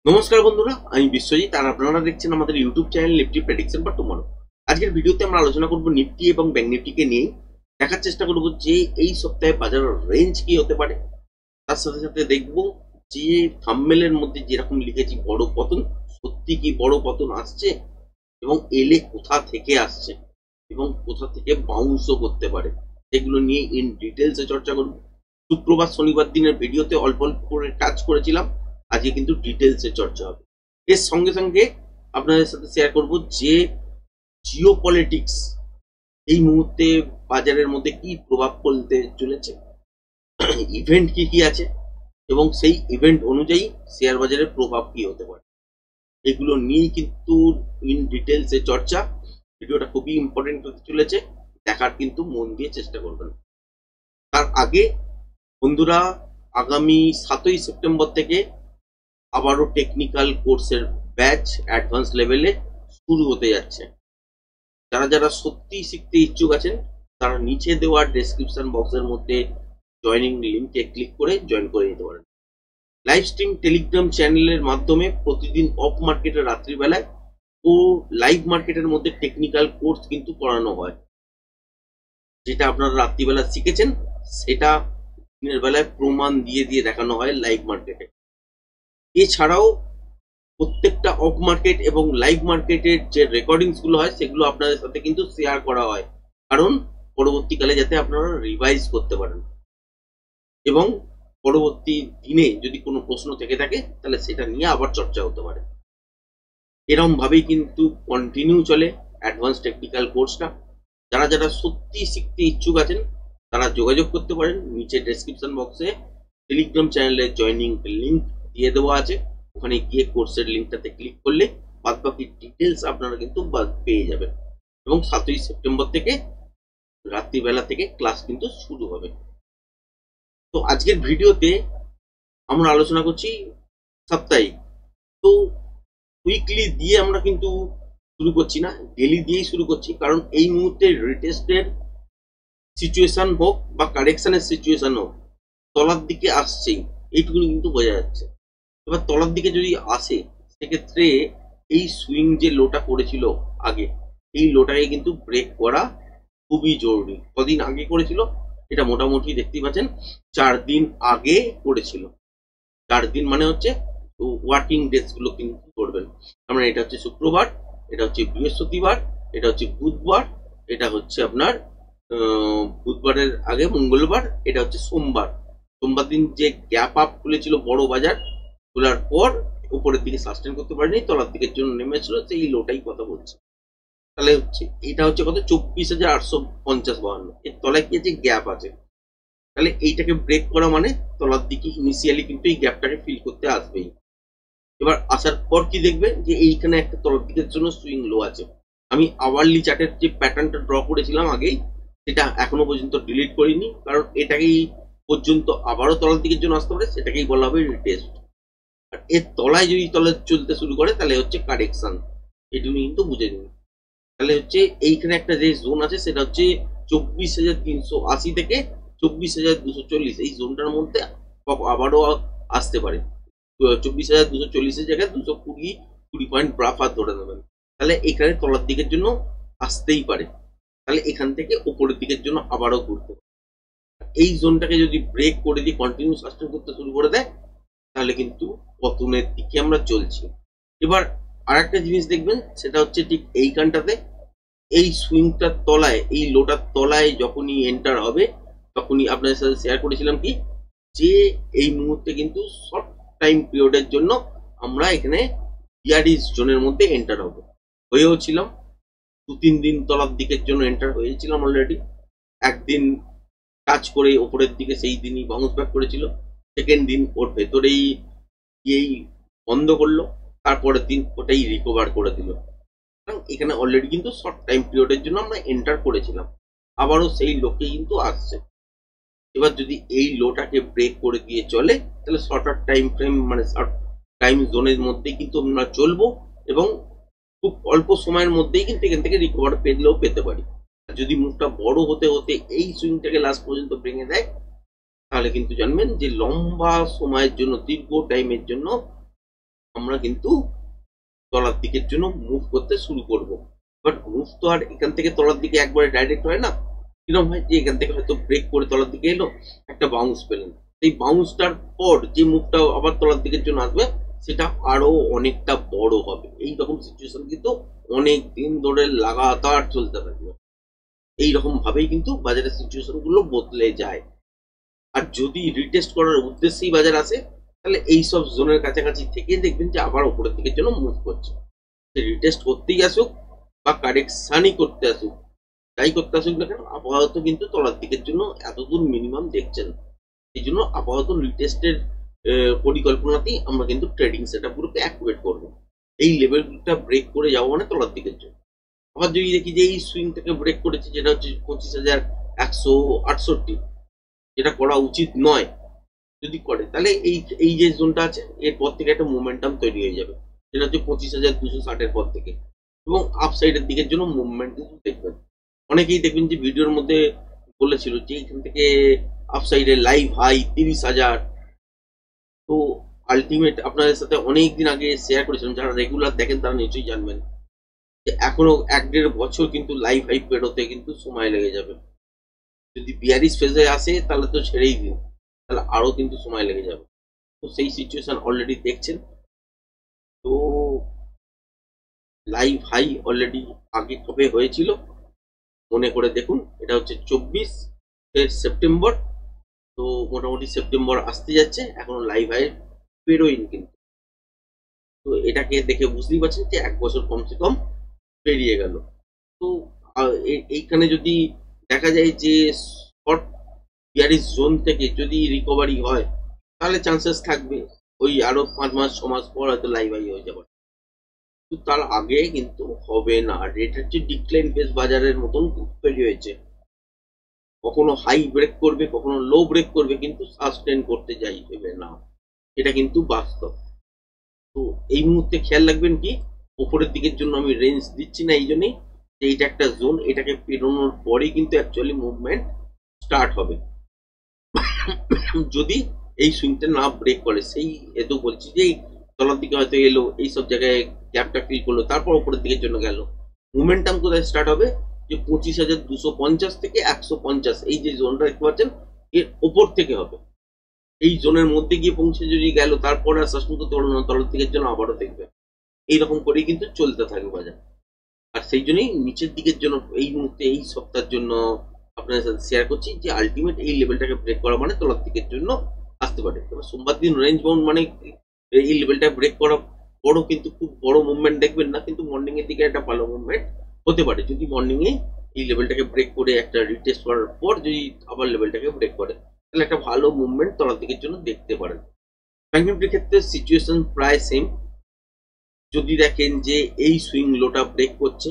নমস্কার বন্ধুরা, আমি বিশ্বজিৎ আর আপনারা দেখছেন আমাদের YouTube channel Nifty prediction for tomorrow. আজকের ভিডিওতে আমরা আলোচনা করব নিফটি এবং ব্যাংক নিফটিকে নিয়ে। দেখার চেষ্টা করব যে এই সপ্তাহে বাজারের রেঞ্জ কি হতে পারে। তার সাথে সাথে দেখব যে থাম্বনেলের মধ্যে যেরকম লিখেছি বড় পতন, সত্যি কি বড় পতন আসছে এবং এলে কোথা থেকে আসছে এবং কোথা থেকে বাউন্সও করতে পারে, এগুলো নিয়ে ইন ডিটেলসে চর্চা করব। শুক্রবার শনিবার দিনের ভিডিওতে অল্প অল্প করে টাচ করেছিলাম, আজকে কিন্তু ডিটেলসে চর্চা হবে। এর সঙ্গে সঙ্গে আপনাদের সাথে শেয়ার করব যে জিও পলিটিক্স এই মুহূর্তে বাজারের মধ্যে কি প্রভাব ফেলতে চলেছে, ইভেন্ট কি কি আছে এবং সেই ইভেন্ট অনুযায়ী শেয়ার বাজারের প্রভাব কি হতে পারে, এগুলো নিয়েই কিন্তু ইন ডিটেলসে চর্চা। ভিডিওটা খুবই ইম্পর্টেন্ট হতে চলেছে, দেখার কিন্তু মন দিয়ে চেষ্টা করবেন। তার আগে বন্ধুরা, আগামী 7ই সেপ্টেম্বর থেকে আবারও টেকনিক্যাল কোর্সের ব্যাচ অ্যাডভান্স লেভেলে শুরু হতে যাচ্ছে। যারা যারা সত্যি শিখতে ইচ্ছুক আছেন তারা নিচে দেওয়া ডেসক্রিপশন বক্সের মধ্যে জয়েনিং লিঙ্কে ক্লিক করে জয়েন করে নিতে পারেন। লাইভ স্ট্রিম টেলিগ্রাম চ্যানেলের মাধ্যমে প্রতিদিন অফ মার্কেটের রাত্রিবেলায় ও লাইভ মার্কেটের মধ্যে টেকনিক্যাল কোর্স কিন্তু করানো হয়। যেটা আপনারা রাত্রিবেলা শিখেছেন সেটা দিনের বেলায় প্রমাণ দিয়ে দিয়ে দেখানো হয় লাইভ মার্কেটে। এছাড়াও প্রত্যেকটা অফ মার্কেট এবং লাইভ মার্কেটের যে রেকর্ডিংস গুলো হয় সেগুলো আপনাদের সাথে কিন্তু শেয়ার করা হয়, কারণ পরবর্তীকালে যাতে আপনারা রিভাইজ করতে পারেন এবং পরবর্তী দিনে যদি কোনো প্রশ্ন থেকে থাকে তাহলে সেটা নিয়ে আবার চর্চা হতে পারে। এরকম ভাবেই কিন্তু কন্টিনিউ চলে অ্যাডভান্স টেকনিক্যাল কোর্সটা। যারা যারা সত্যি শিখতে ইচ্ছুক আছেন তারা যোগাযোগ করতে পারেন। নিচে ডেসক্রিপশন বক্সে টেলিগ্রাম চ্যানেলের জয়েনিং লিঙ্ক দিয়ে দেওয়া আছে, ওখানে গিয়ে কোর্সের লিঙ্কটাতে ক্লিক করলে বাদ বাকি ডিটেলস আপনারা কিন্তু পেয়ে যাবেন। এবং 7ই সেপ্টেম্বর থেকে রাত্রিবেলা থেকে ক্লাস কিন্তু শুরু হবে। তো আজকের ভিডিওতে আমরা আলোচনা করছি সাপ্তাহিক। তো উইকলি দিয়ে আমরা কিন্তু শুরু করছি না, ডেলি দিয়েই শুরু করছি, কারণ এই মুহূর্তে রিটেস্টের সিচুয়েশন হোক বা কারেকশনের সিচুয়েশন হোক, তলার দিকে আসছেই, এইটুকুনি কিন্তু বোঝা যাচ্ছে। এবার তলার দিকে যদি আসে সেক্ষেত্রে এই সুইং যে লোটা করেছিল আগে, এই লোটাকে কিন্তু ব্রেক করা খুবই জরুরি। কদিন আগে করেছিল এটা মোটামুটি দেখতেই পাচ্ছেন 4 দিন আগে করেছিল। 4 দিন মানে হচ্ছে ওয়ার্কিং ডেজ গুলো কিন্তু করবেন। আমরা এটা হচ্ছে শুক্রবার, এটা হচ্ছে বৃহস্পতিবার, এটা হচ্ছে বুধবার, এটা হচ্ছে আপনার বুধবারের আগে মঙ্গলবার, এটা হচ্ছে সোমবার। সোমবার দিন যে গ্যাপ আপ খুলেছিল বড় বাজার, খোলার পর উপরের দিকে সাস্টেন করতে পারেনি, তলার দিকের জন্য নেমেছিল, সেই লোটাই কথা বলছে। তাহলে হচ্ছে এটা হচ্ছে কত 24,850-52, এর তলায় কি আছে গ্যাপ আছে। তাহলে এইটাকে ব্রেক করা মানে তলার দিকে ইনিশিয়ালি কিন্তু এই গ্যাপটাকে ফিল করতে আসবেই। এবার আসার পর কি দেখবে যে এইখানে একটা তলার দিকের জন্য সুইং লো আছে। আমি আওয়ারলি চার্টের যে প্যাটার্নটা ড্র করেছিলাম আগেই, সেটা এখনো পর্যন্ত ডিলিট করিনি, কারণ এটাকেই পর্যন্ত আবারও তলার দিকের জন্য আসতে পারে, সেটাকেই বলা হবে রিটেস্ট। আর এর তলায় যদি তলায় চলতে শুরু করে তাহলে হচ্ছে কারেকশন, এটুকু কিন্তু বুঝে নিন। তাহলে হচ্ছে এইখানে একটা যে জোন আছে সেটা হচ্ছে 24,380 থেকে 24,240, এই জোনটার মধ্যে আবারও আসতে পারে। 24,240-এর জায়গায় 220 পয়েন্ট ব্রাফার ধরে নেবেন। তাহলে এখানে তলার দিকের জন্য আসতেই পারে, তাহলে এখান থেকে উপরের দিকের জন্য আবারও ঘুরতে পারে। এই জোনটাকে যদি ব্রেক করে দিয়ে কন্টিনিউ সাস্টেন করতে শুরু করে দেয় তাহলে কিন্তু পতনের দিকে আমরা চলছি। এবার আর একটা জিনিস দেখবেন, সেটা হচ্ছে ঠিক এইখানটাতে এই সুইংটার তলায়, এই লোটার তলায় যখনই এন্টার হবে তখনই আপনাদের সাথে শেয়ার করেছিলাম কি যে এই মুহূর্তে কিন্তু শর্ট টাইম পিরিয়ডের জন্য আমরা এখানে বিয়ারিশ জোনের মধ্যে এন্টার হবো। হয়েও ছিলাম, 2-3 দিন তলার দিকের জন্য এন্টার হয়েছিলাম অলরেডি। একদিন টাচ করে ওপরের দিকে সেই দিনই বাউন্স ব্যাক করেছিল, সেকেন্ড দিন ওর ভেতরেই গিয়েই বন্ধ করলো, তারপরের দিন ওটাই রিকভার করে দিল। এখানে অলরেডি কিন্তু শর্ট টাইম পিরিয়ডের জন্য আমরা এন্টার করেছিলাম, আবারও সেই লোকে কিন্তু আসছে। এবার যদি এই লোটাকে ব্রেক করে দিয়ে চলে তাহলে শর্টার টাইম ফ্রেম মানে শর্ট টাইম জোনের মধ্যেই কিন্তু আমরা চলবো এবং খুব অল্প সময়ের মধ্যেই কিন্তু এখান থেকে রিকভার পেলেও পেতে পারি। যদি মুভটা বড় হতে হতে এই সুইংটাকে লাস্ট পর্যন্ত ভেঙে দেয় তাহলে কিন্তু জানবেন যে লম্বা সময়ের জন্য, দীর্ঘ টাইমের জন্য আমরা কিন্তু তলার দিকের জন্য মুভ করতে শুরু করব। বাট মুভ তো আর এখান থেকে তলার দিকে একবারে ডাইরেক্ট হয় না। কিরকম হয় যে এখান থেকে হয়তো ব্রেক করে তলার দিকে এলো, একটা বাউন্স পেলেন, এই বাউন্সটার পর যে মুভটা আবার তলার দিকের জন্য আসবে সেটা আরো অনেকটা বড় হবে। এইরকম সিচুয়েশন কিন্তু অনেক দিন ধরে লাগাতার চলতে থাকবে। এইরকম ভাবেই কিন্তু বাজারের সিচুয়েশন গুলো বদলে যায়। আর যদি রিটেস্ট করার উদ্দেশ্যেই বাজার আসে, তাহলে এই সব জোনের কাছাকাছি থেকে দেখবেন যে আবার উপরের দিকের জন্য মুভ করছে। রিটেস্ট করতেই আসুক বা কারেকশনই করতে আসুক, যাই করতে আসুক না কেন, আপাতত কিন্তু তলার দিকের জন্য এতদূর মিনিমাম দেখছেন। এই জন্য আপাতত রিটেস্টের পরিকল্পনাতেই আমরা কিন্তু ট্রেডিং সেট আপ গুলোকে অ্যাক্টিভেট করবো। এই লেভেলটা ব্রেক করে যাবো মানে তলার দিকের জন্য। আবার যদি দেখি যে এই সুইংটাকে ব্রেক করেছে, যেটা হচ্ছে 25,168, যেটা করা উচিত নয়, যদি করে তাহলে এই এই যে জোনটা আছে এরপর থেকে একটা মোমেন্টাম তৈরি হয়ে যাবে, যেটা হচ্ছে 25,260 পর থেকে, এবং আপসাইডের দিকের জন্য মুভমেন্ট কিন্তু দেখবেন। অনেকেই দেখবেন যে ভিডিওর মধ্যে বলেছিল যে এখান থেকে আপসাইডে লাইভ হাই 30,000। তো আলটিমেট আপনাদের সাথে অনেক দিন আগে শেয়ার করেছিলাম, যারা রেগুলার দেখেন তারা নিশ্চয়ই জানবেন যে এখনো 1-1.5 বছর কিন্তু লাইভ হাই পেরোতে কিন্তু সময় লেগে যাবে। যদি বিয়ারিশ ফেজে আসে তাহলে তো ছেড়েই দিন, তাহলে আরো কিন্তু সময় লেগে যাবে। তো সেই সিচুয়েশন অলরেডি দেখছেন। তো লাইভ হাই অলরেডি আগে কবে হয়েছিল মনে করে দেখুন, এটা হচ্ছে 24 সেপ্টেম্বর। তো মোটামুটি সেপ্টেম্বর আসতে যাচ্ছে, এখনো লাইভ হাই পেরোয়নি কিন্তু। তো এটাকে দেখে বুঝতেই পারছেন যে 1 বছর কমসে কম পেরিয়ে গেল। তো এইখানে যদি দেখা যায় যে শর্ট বিয়ারিশ জোন থেকে যদি রিকভারি হয়, তাহলে চান্সেস থাকবে ওই আরো 5 মাস 6 মাস পর হয়তো লাইভ হাই হয়ে যাবে। তার আগে কিন্তু হবে না। এটা হচ্ছে ডিক্লাইন ফেজ বাজারের মতন তৈরি হয়েছে, কখনো হাই ব্রেক করবে কখনো লো ব্রেক করবে, কিন্তু সাস্টেন করতে যাইবে না, এটা কিন্তু বাস্তব। তো এই মুহূর্তে খেয়াল রাখবেন কি, উপরের দিকের জন্য আমি রেঞ্জ দিচ্ছি না এই জন্যই যে এটা একটা জোন, এটাকে পেরোনোর পরেই কিন্তু অ্যাকচুয়ালি মুভমেন্ট স্টার্ট হবে। যদি এই সুইংটা না ব্রেক করে, সেই হেতু বলছি যে তলার দিকে হয়তো এলো, এই সব জায়গায় গ্যাপটা ফিল করলো, তারপর উপরের দিকের জন্য গেল, মোমেন্টাম কোথায় স্টার্ট হবে, যে 25,250 থেকে 150, এই যে জোনটা দেখতে পাচ্ছেন এর ওপর থেকে হবে। এই জোনের মধ্যে গিয়ে পৌঁছে যদি গেল, তারপর আর সাসপেন্ড করতে পারলো না, তলার দিকের জন্য আবারও দেখবে। এইরকম করেই কিন্তু চলতে থাকবে বাজার। আর সেই জন্যই নিচের দিকের জন্য এই মুহূর্তে এই সপ্তাহের জন্য আপনাদের সাথে শেয়ার করছি যে আলটিমেট এই লেভেলটাকে ব্রেক করা মানে তলার দিকের জন্য আসতে পারে। তবে সোমবার দিন রেঞ্জ বাউন্ড মানে এই লেভেলটা ব্রেক করা বড়, কিন্তু খুব বড় মুভমেন্ট দেখবেন না, কিন্তু মর্নিং এর দিকে একটা ভালো মুভমেন্ট হতে পারে যদি মর্নিং এ এই লেভেলটাকে ব্রেক করে একটা রিটেস্ট করার পর যদি আবার লেভেলটাকে ব্রেক করে, তাহলে একটা ভালো মুভমেন্ট তলার দিকের জন্য দেখতে পারেন। ব্যাংক নিফটির ক্ষেত্রে সিচুয়েশন প্রায় সেম। যদি দেখেন যে এই সুইং লোটা ব্রেক করছে,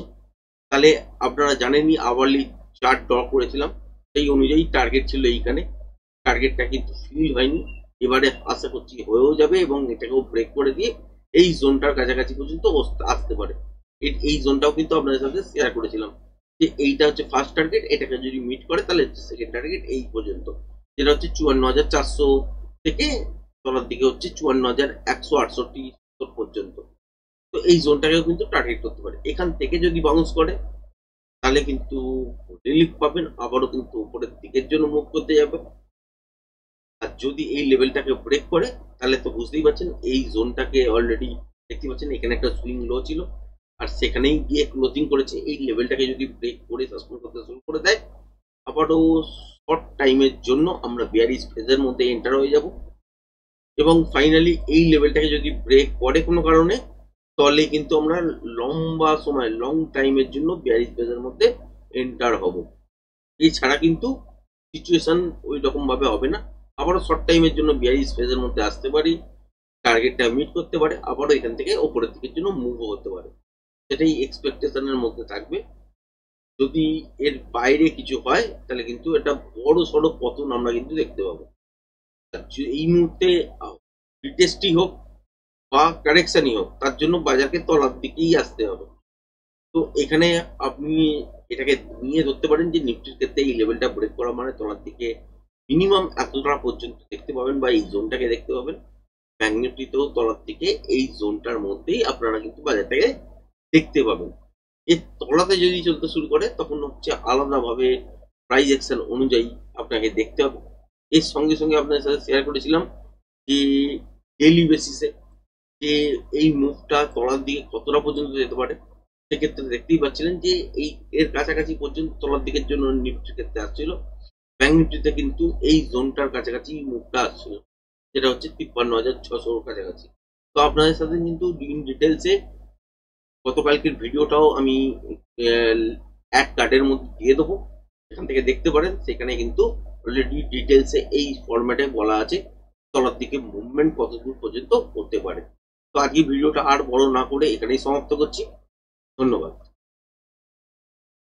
তাহলে আপনারা জানেনই আওয়ারলি চার্ট ড্র করেছিলাম, সেই অনুযায়ী টার্গেট ছিল এইখানে। টার্গেটটা কিন্তু ফিল হয়নি, এবারে আশা করছি হয়েও যাবে এবং এটাকেও ব্রেক করে দিয়ে এই জোনটার কাছাকাছি পর্যন্ত আসতে পারে। এই জোনটাও কিন্তু আপনাদের সাথে শেয়ার করেছিলাম যে এইটা হচ্ছে ফার্স্ট টার্গেট, এটাকে যদি মিট করে তাহলে সেকেন্ড টার্গেট এই পর্যন্ত, যেটা হচ্ছে 54,400 থেকে তলার দিকে হচ্ছে 54,168 পর্যন্ত। তো এই জোনটাকেও কিন্তু টার্গেট করতে পারে। এখান থেকে যদি বাউন্স করে তাহলে কিন্তু রিলিফ পাবেন, আবারও কিন্তু উপরের দিকের জন্য মুভ করতে যাবে। আর যদি এই লেভেলটাকে ব্রেক করে তাহলে তো বুঝতেই পারছেন এই জোনটাকে অলরেডি দেখতে পাচ্ছেন, এখানে একটা সুইং লো ছিল আর সেখানেই গিয়ে ক্লোজিং করেছে। এই লেভেলটাকে যদি ব্রেক করে সাসপেন্ড করতে শুরু করে দেয়, আবারও শর্ট টাইমের জন্য আমরা বিয়ারিশ ফেজের মধ্যে এন্টার হয়ে যাব, এবং ফাইনালি এই লেভেলটাকে যদি ব্রেক করে কোনো কারণে, তাহলে কিন্তু আমরা লম্বা সময় লং টাইমের জন্য বিয়ারিশ ফেজের মধ্যে এন্টার হব। এছাড়া কিন্তু সিচুয়েশন ওই রকম ভাবে হবে না। আবারও শর্ট টাইমের জন্য বিয়ারিশ ফেজের মধ্যে আসতে পারি, টার্গেটটা মিট করতে পারে, আবারও এখান থেকে ওপরের দিকের জন্য মুভও হতে পারে, সেটাই এক্সপেকটেশনের মধ্যে থাকবে। যদি এর বাইরে কিছু হয় তাহলে কিন্তু এটা বড় সড়ো পতন আমরা কিন্তু দেখতে পাবো। এই মুহূর্তে রিটেস্টই হোক বা কারেকশনই হোক, তার জন্য বাজারকে তলার দিকেই আসতে হবে। তো এখানে আপনি এটাকে নিয়ে ধরতে পারেন যে নিফটির ক্ষেত্রে এই লেভেলটা ব্রেক করা মানে তলার দিকে মিনিমাম এতটা পর্যন্ত দেখতে পাবেন বা এই জোনটাকে দেখতে পাবেন। ব্যাংক নিফটিতেও তলার দিকে এই জোনটার মধ্যেই আপনারা কিন্তু বাজারটাকে দেখতে পাবেন। এর তলাতে যদি চলতে শুরু করে তখন হচ্ছে আলাদাভাবে প্রাইস অ্যাকশন অনুযায়ী আপনাকে দেখতে হবে। এর সঙ্গে সঙ্গে আপনাদের সাথে শেয়ার করেছিলাম যে ডেইলি বেসিসে যে এই মুভটা তলার দিকে কতটা পর্যন্ত যেতে পারে। সেক্ষেত্রে দেখতেই পাচ্ছিলেন যে এই এর কাছাকাছি পর্যন্ত তলার দিকের জন্য নিফটির ক্ষেত্রে আসছিল। ব্যাংক নিফটিতে কিন্তু এই জোনটার কাছাকাছি মুভটা আসছিল, যেটা হচ্ছে 53,600 কাছাকাছি। তো আপনাদের সাথে কিন্তু ইন ডিটেলসে গতকালকের ভিডিওটাও আমি অ্যাড কার্ডের মধ্যে দিয়ে দেবো, এখান থেকে দেখতে পারেন। সেখানে কিন্তু অলরেডি ডিটেলসে এই ফরম্যাটে বলা আছে তলার দিকে মুভমেন্ট কতদূর পর্যন্ত হতে পারে। তো আজকে ভিডিওটা আর বড় না করে এখানেই সমাপ্ত করছি। ধন্যবাদ।